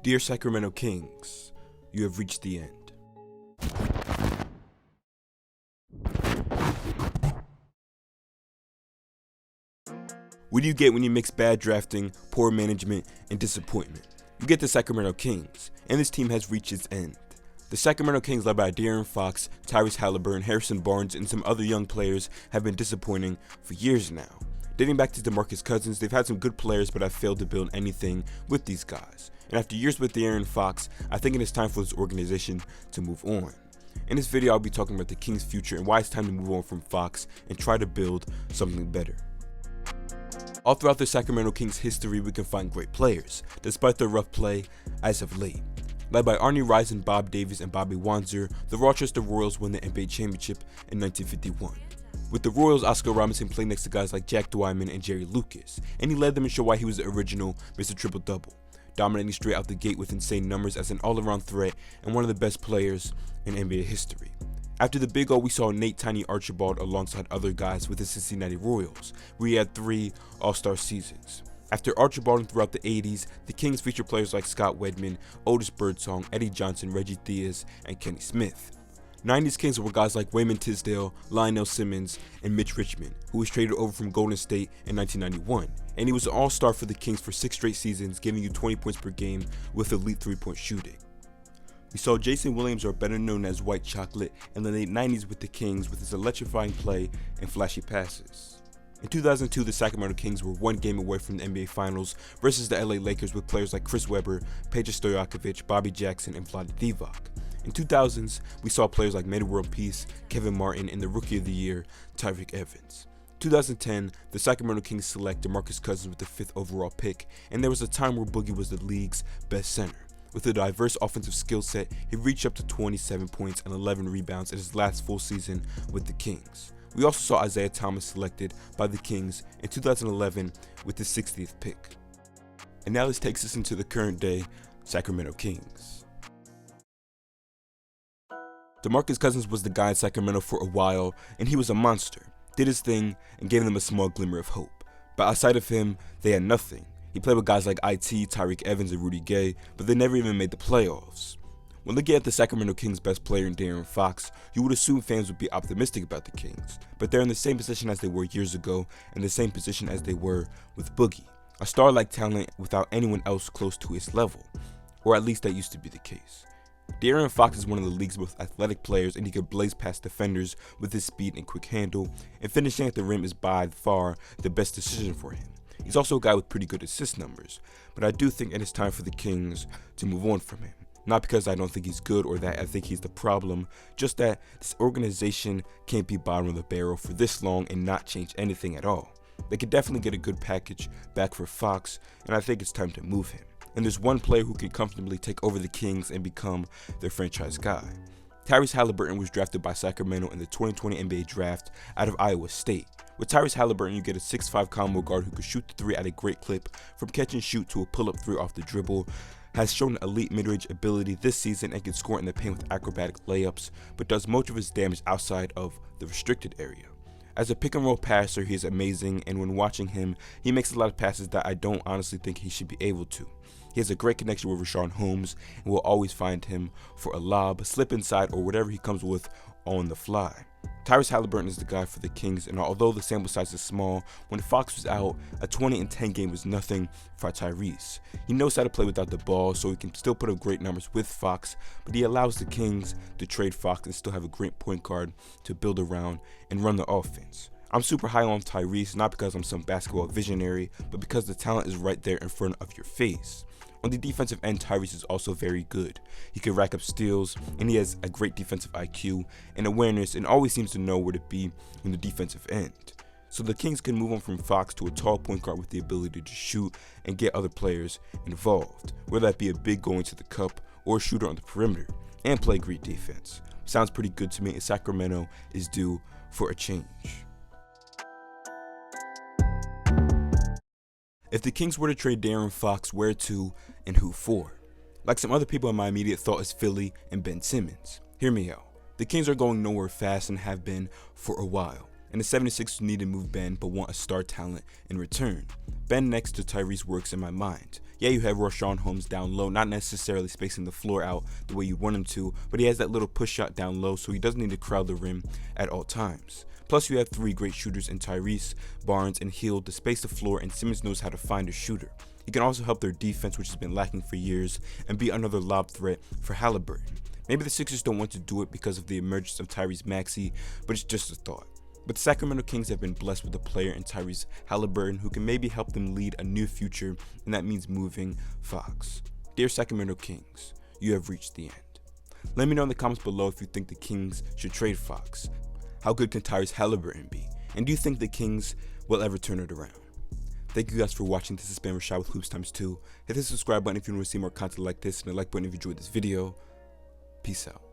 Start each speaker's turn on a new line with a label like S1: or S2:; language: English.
S1: Dear Sacramento Kings, you have reached the end. What do you get when you mix bad drafting, poor management, and disappointment? You get the Sacramento Kings, and this team has reached its end. The Sacramento Kings, led by De'Aaron Fox, Tyrese Halliburton, Harrison Barnes, and some other young players, have been disappointing for years now. Dating back to DeMarcus Cousins, they've had some good players, but have failed to build anything with these guys. And after years with De'Aaron Fox, I think it is time for this organization to move on. In this video, I'll be talking about the Kings' future and why it's time to move on from Fox and try to build something better. All throughout the Sacramento Kings history, we can find great players, despite their rough play as of late. Led by Arnie Rison, Bob Davis, and Bobby Wanzer, the Rochester Royals won the NBA championship in 1951. With the Royals, Oscar Robinson played next to guys like Jack Dwyman and Jerry Lucas, and he led them and showed why he was the original Mr. Triple-Double, dominating straight out the gate with insane numbers as an all-around threat and one of the best players in NBA history. After the Big O, we saw Nate Tiny Archibald alongside other guys with the Cincinnati Royals, where he had 3 All-Star seasons. After Archibald and throughout the 80s, the Kings featured players like Scott Wedman, Otis Birdsong, Eddie Johnson, Reggie Theus, and Kenny Smith. 90s Kings were guys like Wayman Tisdale, Lionel Simmons, and Mitch Richmond, who was traded over from Golden State in 1991, and he was an all-star for the Kings for 6 straight seasons, giving you 20 points per game with elite 3-point shooting. We saw Jason Williams, or better known as White Chocolate, in the late 90s with the Kings with his electrifying play and flashy passes. In 2002, the Sacramento Kings were 1 game away from the NBA Finals versus the LA Lakers with players like Chris Webber, Peja Stojakovic, Bobby Jackson, and Vlade Divac. In 2000s, we saw players like Metta World Peace, Kevin Martin, and the Rookie of the Year, Tyreke Evans. 2010, the Sacramento Kings select DeMarcus Cousins with the 5th overall pick, and there was a time where Boogie was the league's best center. With a diverse offensive skill set, he reached up to 27 points and 11 rebounds in his last full season with the Kings. We also saw Isaiah Thomas selected by the Kings in 2011 with the 60th pick. And now this takes us into the current day Sacramento Kings. DeMarcus Cousins was the guy in Sacramento for a while, and he was a monster, did his thing, and gave them a small glimmer of hope. But outside of him, they had nothing. He played with guys like IT, Tyreke Evans, and Rudy Gay, but they never even made the playoffs. When looking at the Sacramento Kings' best player in De'Aaron Fox, you would assume fans would be optimistic about the Kings, but they're in the same position as they were years ago, and the same position as they were with Boogie, a star-like talent without anyone else close to his level, or at least that used to be the case. De'Aaron Fox is one of the league's most athletic players, and he can blaze past defenders with his speed and quick handle, and finishing at the rim is by far the best decision for him. He's also a guy with pretty good assist numbers, but I do think it is time for the Kings to move on from him. Not because I don't think he's good or that I think he's the problem, just that this organization can't be bottom of the barrel for this long and not change anything at all. They could definitely get a good package back for Fox, and I think it's time to move him. And there's one player who can comfortably take over the Kings and become their franchise guy. Tyrese Halliburton was drafted by Sacramento in the 2020 NBA Draft out of Iowa State. With Tyrese Halliburton, you get a 6'5" combo guard who can shoot the 3 at a great clip from catch and shoot to a pull-up 3 off the dribble, has shown elite mid-range ability this season and can score in the paint with acrobatic layups, but does most of his damage outside of the restricted area. As a pick-and-roll passer, he is amazing, and when watching him, he makes a lot of passes that I don't honestly think he should be able to. He has a great connection with Richaun Holmes, and will always find him for a lob, slip inside, or whatever he comes with on the fly. Tyrese Halliburton is the guy for the Kings, and although the sample size is small, when Fox was out, a 20-10 game was nothing for Tyrese. He knows how to play without the ball, so he can still put up great numbers with Fox, but he allows the Kings to trade Fox and still have a great point guard to build around and run the offense. I'm super high on Tyrese, not because I'm some basketball visionary, but because the talent is right there in front of your face. On the defensive end, Tyrese is also very good. He can rack up steals, and he has a great defensive IQ and awareness, and always seems to know where to be on the defensive end. So the Kings can move on from Fox to a tall point guard with the ability to shoot and get other players involved, whether that be a big going to the cup or a shooter on the perimeter, and play great defense. Sounds pretty good to me, and Sacramento is due for a change. If the Kings were to trade De'Aaron Fox, where to and who for? Like some other people, my immediate thought is Philly and Ben Simmons. Hear me out. The Kings are going nowhere fast and have been for a while, and the 76ers need to move Ben but want a star talent in return. Ben next to Tyrese works in my mind. Yeah, you have Rashawn Holmes down low, not necessarily spacing the floor out the way you'd want him to, but he has that little push shot down low, so he doesn't need to crowd the rim at all times. Plus, you have 3 great shooters in Tyrese, Barnes, and Hill to space the floor, and Simmons knows how to find a shooter. He can also help their defense, which has been lacking for years, and be another lob threat for Halliburton. Maybe the Sixers don't want to do it because of the emergence of Tyrese Maxey, but it's just a thought. But the Sacramento Kings have been blessed with a player in Tyrese Halliburton who can maybe help them lead a new future, and that means moving Fox. Dear Sacramento Kings, you have reached the end. Let me know in the comments below if you think the Kings should trade Fox. How good can Tyrese Halliburton be? And do you think the Kings will ever turn it around? Thank you guys for watching. This has been Rashad with Hoops Times 2. Hit the subscribe button if you want to see more content like this, and the like button if you enjoyed this video. Peace out.